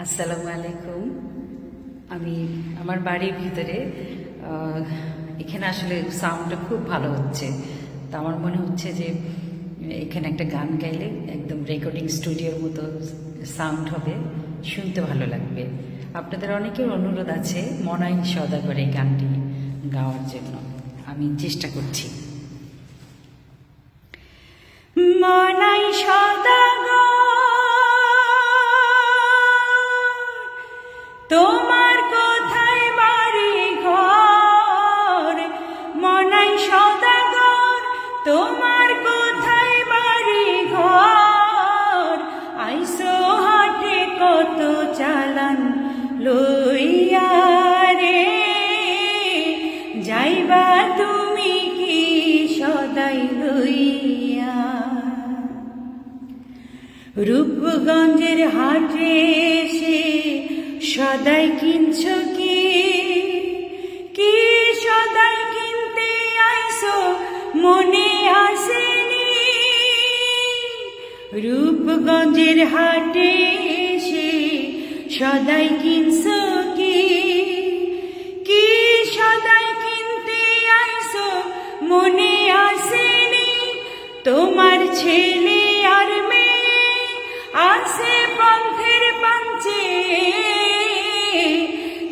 আসসালামু আলাইকুম। আমি আমার বাড়ির ভিতরে এখানে আসলে সাউন্ডটা খুব ভালো হচ্ছে, তো আমার মনে হচ্ছে যে এখানে একটা গান গাইলে একদম রেকর্ডিং স্টুডিওর মতো সাউন্ড হবে, শুনতে ভালো লাগবে। আপনাদের অনেকের অনুরোধ আছে মনাই সওদাগর এই গানটি গাওয়ার জন্য, আমি চেষ্টা করছি। মনাই সওদাগর তোমার কোথায় বাড়ি ঘর, মনাই সওদাগর তোমার কোথায় বাড়ি ঘর, আইসো হাটে কত চালান লইয়া রে, যাইবা তুমি কি সদাই লইয়া। রূপগঞ্জের হাটে এসে সদাই কিনছ কি, কি সদাই কিনতে আইসো মনে আসেনি। রূপগঞ্জের হাটে এসে সদাই কিনছ কি, কি সদাই কিনতে আইসো মনে আসেনি। তোমার ছেলে আর মেয়ে আছে পন্থের পাঞ্চে,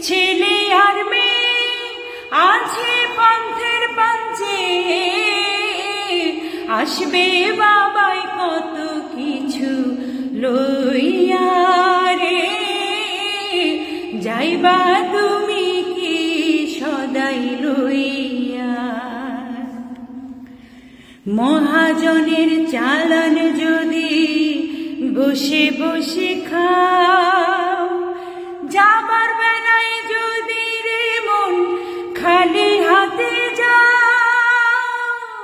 ছেলে আর মেয়ে আছে পন্থের পাঞ্চে, আসবে বাবাই কত কিছু লইয়া রে, যাইবা তুমি কি সদাই লইয়া। মহাজনের চালান যদি বসে বসে খাও, যাবার বেলায় যদি রে মন খালি হাতে যাও।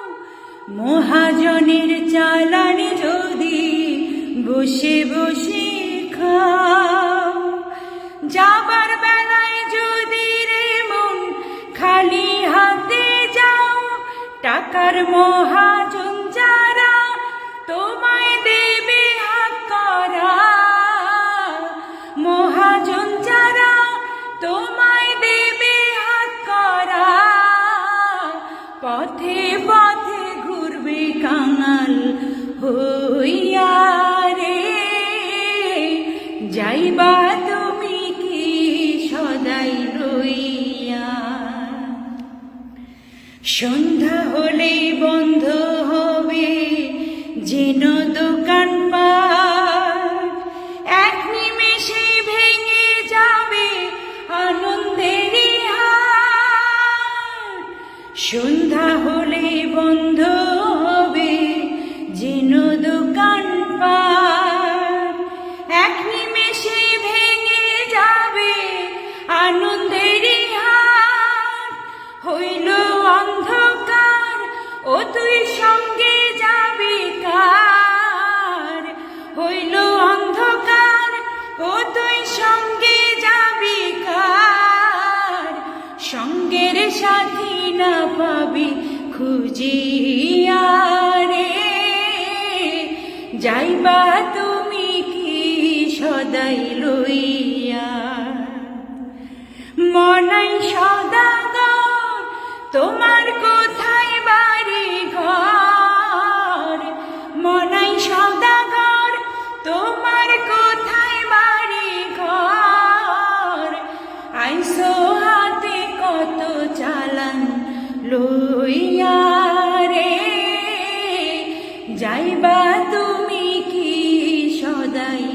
মহাজনের চালান যদি বসে বসে খাও, যাবার বেলায় যদি রে মন খালি হাতে যাও। টাকার মহাজন যারা তোমায় দেবে হাত করা, মহাজন যারা তোমায় দেবে হাত করা, পথে পথে ঘুরবে কাঙাল হইয়া রে, যাইবা তুমি কি সদাই লইয়া। সন্ধ্যা হলে বন্ধ হবে যেন দোকানপাট, এক নিমেষে ভেঙে যাবে আনন্দেরই হাট। সন্ধ্যা হলে বন্ধ হবে যেন দোকানপাট, এক নিমেষে ভেঙে যাবে আনন্দেরই হাট। হইল অন্ধকার ও তুই সঙ্গে যাবি কার, হইল অন্ধকার ও তুই সঙ্গে যাবি কার, সঙ্গের সাথী না পাবি খুঁজিয়া রে, যাইবা তুমি কি সদাই লইয়া। মনাই সওদাগর তোমার কোথায় বাড়ি ঘর, মনাই সওদাগর তোমার কোথায় বাড়ি ঘর, আইসো হাতে কত চালান লইয়া রে, যাইবা তুমি কি সদাই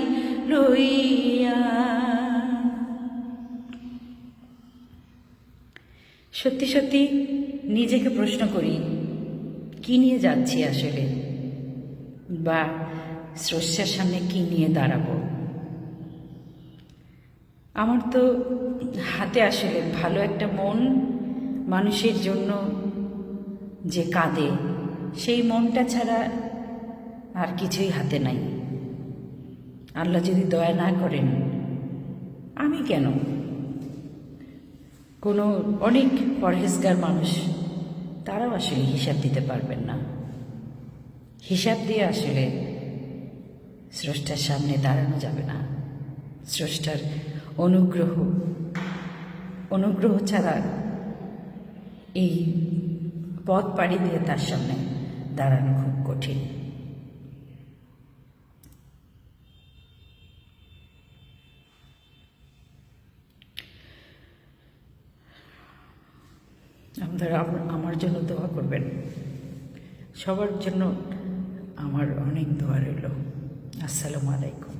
লইয়া। সত্যি সত্যি নিজেকে প্রশ্ন করি কি নিয়ে যাচ্ছি আসলে, বা স্রষ্টার সামনে কি নিয়ে দাঁড়াবো। আমার তো হাতে আসলে ভালো একটা মন, মানুষের জন্য যে কাঁদে সেই মনটা ছাড়া আর কিছুই হাতে নাই। আল্লাহ যদি দয়া না করেন, আমি কেন, কোনো অনেক পরহেজগার মানুষ তারাও আসলে হিসাব দিতে পারবেন না। হিসাব দিয়ে আসলে স্রষ্টার সামনে দাঁড়ানো যাবে না। স্রষ্টার অনুগ্রহ অনুগ্রহ ছাড়া এই পথ পাড়ি দিয়ে তার সামনে দাঁড়ানো খুব কঠিন। আপনারা আমার জন্য দোয়া করবেন, সবার জন্য আমার অনেক দোয়া রইল। আসসালামু আলাইকুম।